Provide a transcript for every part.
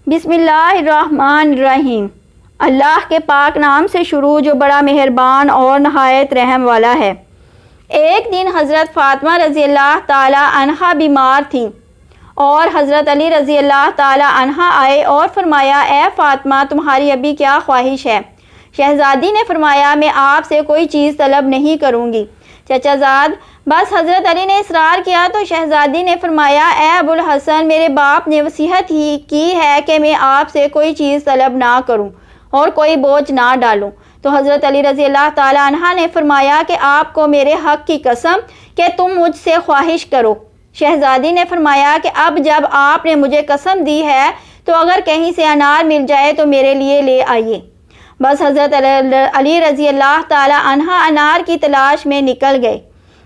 بسم اللہ الرحمن الرحیم۔ اللہ کے پاک نام سے شروع جو بڑا مہربان اور نہایت رحم والا ہے۔ ایک دن حضرت فاطمہ رضی اللہ تعالی عنہا بیمار تھیں اور حضرت علی رضی اللہ تعالی عنہ آئے اور فرمایا، اے فاطمہ تمہاری ابھی کیا خواہش ہے؟ شہزادی نے فرمایا، میں آپ سے کوئی چیز طلب نہیں کروں گی چچا زاد۔ بس حضرت علی نے اصرار کیا تو شہزادی نے فرمایا، اے ابو الحسن میرے باپ نے وصیت ہی کی ہے کہ میں آپ سے کوئی چیز طلب نہ کروں اور کوئی بوجھ نہ ڈالوں۔ تو حضرت علی رضی اللہ تعالی عنہ نے فرمایا کہ آپ کو میرے حق کی قسم کہ تم مجھ سے خواہش کرو۔ شہزادی نے فرمایا کہ اب جب آپ نے مجھے قسم دی ہے تو اگر کہیں سے انار مل جائے تو میرے لیے لے آئیے۔ بس حضرت علی رضی اللہ تعالی عنہ انار کی تلاش میں نکل گئے۔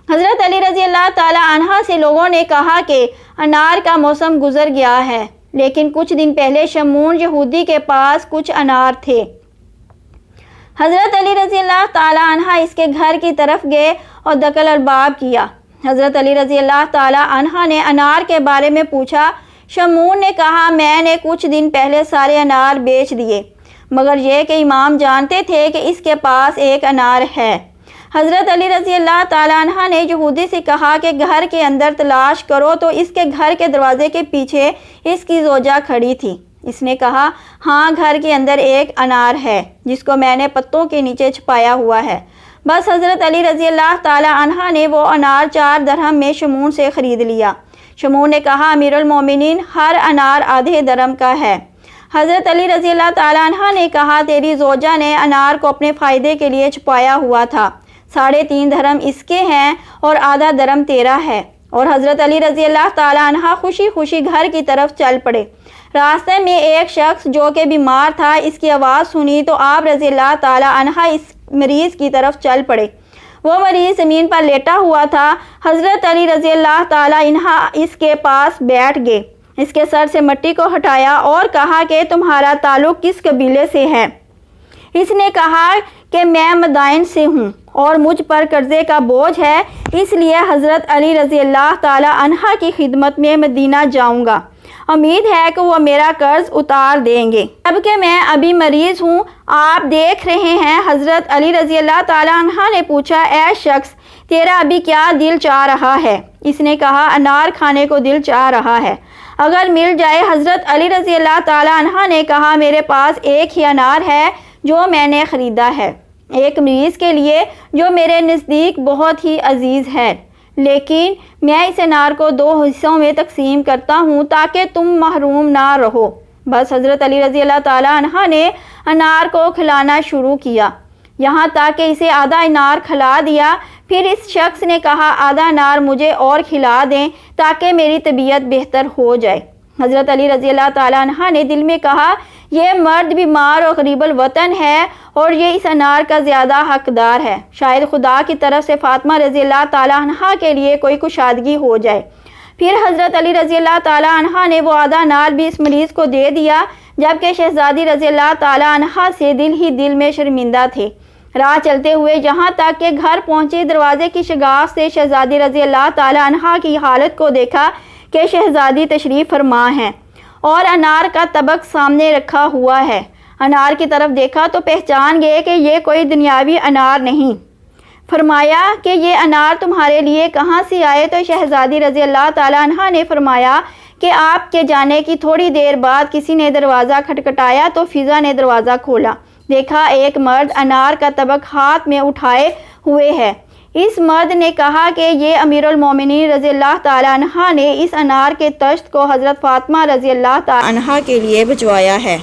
حضرت علی رضی اللہ تعالی عنہ سے لوگوں نے کہا کہ انار کا موسم گزر گیا ہے، لیکن کچھ دن پہلے شمعون یہودی کے پاس کچھ انار تھے۔ حضرت علی رضی اللہ تعالی عنہ اس کے گھر کی طرف گئے اور دخل الباب کیا۔ حضرت علی رضی اللہ تعالی عنہ نے انار کے بارے میں پوچھا۔ شمعون نے کہا، میں نے کچھ دن پہلے سارے انار بیچ دیے، مگر یہ کہ امام جانتے تھے کہ اس کے پاس ایک انار ہے۔ حضرت علی رضی اللہ تعالی عنہ نے یہودی سے کہا کہ گھر کے اندر تلاش کرو تو اس کے گھر کے دروازے کے پیچھے اس کی زوجہ کھڑی تھی۔ اس نے کہا، ہاں گھر کے اندر ایک انار ہے جس کو میں نے پتوں کے نیچے چھپایا ہوا ہے۔ بس حضرت علی رضی اللہ تعالی عنہ نے وہ انار 4 درہم میں شمعون سے خرید لیا۔ شمعون نے کہا، امیر المومنین ہر انار آدھے درہم کا ہے۔ حضرت علی رضی اللہ تعالی عنہ نے کہا، تیری زوجہ نے انار کو اپنے فائدے کے لیے چھپایا ہوا تھا، 3.5 درہم اس کے ہیں اور آدھا درہم تیرا ہے۔ اور حضرت علی رضی اللہ تعالی عنہ خوشی خوشی گھر کی طرف چل پڑے۔ راستے میں ایک شخص جو کہ بیمار تھا اس کی آواز سنی تو آپ رضی اللہ تعالی عنہ اس مریض کی طرف چل پڑے۔ وہ مریض زمین پر لیٹا ہوا تھا۔ حضرت علی رضی اللہ تعالی عنہ اس کے پاس بیٹھ گئے، اس کے سر سے مٹی کو ہٹایا اور کہا کہ تمہارا تعلق کس قبیلے سے ہے؟ اس نے کہا کہ میں مدائن سے ہوں اور مجھ پر قرضے کا بوجھ ہے، اس لیے حضرت علی رضی اللہ تعالی عنہ کی خدمت میں مدینہ جاؤں گا، امید ہے کہ وہ میرا قرض اتار دیں گے، جبکہ میں ابھی مریض ہوں۔ آپ دیکھ رہے ہیں۔ حضرت علی رضی اللہ تعالی عنہ نے پوچھا، اے شخص تیرا ابھی کیا دل چاہ رہا ہے؟ اس نے کہا، انار کھانے کو دل چاہ رہا ہے، اگر مل جائے۔ حضرت علی رضی اللہ تعالی عنہ نے کہا، میرے پاس ایک ہی انار ہے جو میں نے خریدا ہے، ایک مریض کے لیے جو میرے نزدیک بہت ہی عزیز ہے، لیکن میں اس انار کو 2 حصوں میں تقسیم کرتا ہوں تاکہ تم محروم نہ رہو۔ بس حضرت علی رضی اللہ تعالی عنہ نے انار کو کھلانا شروع کیا، یہاں تک کہ اسے آدھا انار کھلا دیا۔ پھر اس شخص نے کہا، آدھا انار مجھے اور کھلا دیں تاکہ میری طبیعت بہتر ہو جائے۔ حضرت علی رضی اللہ تعالی عنہ نے دل میں کہا، یہ مرد بیمار اور غریب الوطن ہے اور یہ اس انار کا زیادہ حقدار ہے، شاید خدا کی طرف سے فاطمہ رضی اللہ تعالی عنہ کے لیے کوئی کشادگی ہو جائے۔ پھر حضرت علی رضی اللہ تعالی عنہ نے وہ آدھا انار بھی اس مریض کو دے دیا، جبکہ شہزادی رضی اللہ تعالی عنہ سے دل ہی دل میں شرمندہ تھے۔ راہ چلتے ہوئے جہاں تک کہ گھر پہنچے، دروازے کی شگاف سے شہزادی رضی اللہ تعالی عنہ کی حالت کو دیکھا کہ شہزادی تشریف فرما ہیں اور انار کا طبق سامنے رکھا ہوا ہے۔ انار کی طرف دیکھا تو پہچان گئے کہ یہ کوئی دنیاوی انار نہیں۔ فرمایا کہ یہ انار تمہارے لیے کہاں سے آئے؟ تو شہزادی رضی اللہ تعالی عنہ نے فرمایا کہ آپ کے جانے کی تھوڑی دیر بعد کسی نے دروازہ کھٹکھٹایا تو فضا نے دروازہ کھولا، دیکھا ایک مرد انار کا طبق ہاتھ میں اٹھائے ہوئے ہے۔ اس مرد نے کہا کہ یہ امیر المومنین رضی اللہ تعالی عنہ نے اس انار کے طشت کو حضرت فاطمہ رضی اللہ تعالی عنہ کے لیے بھجوایا ہے۔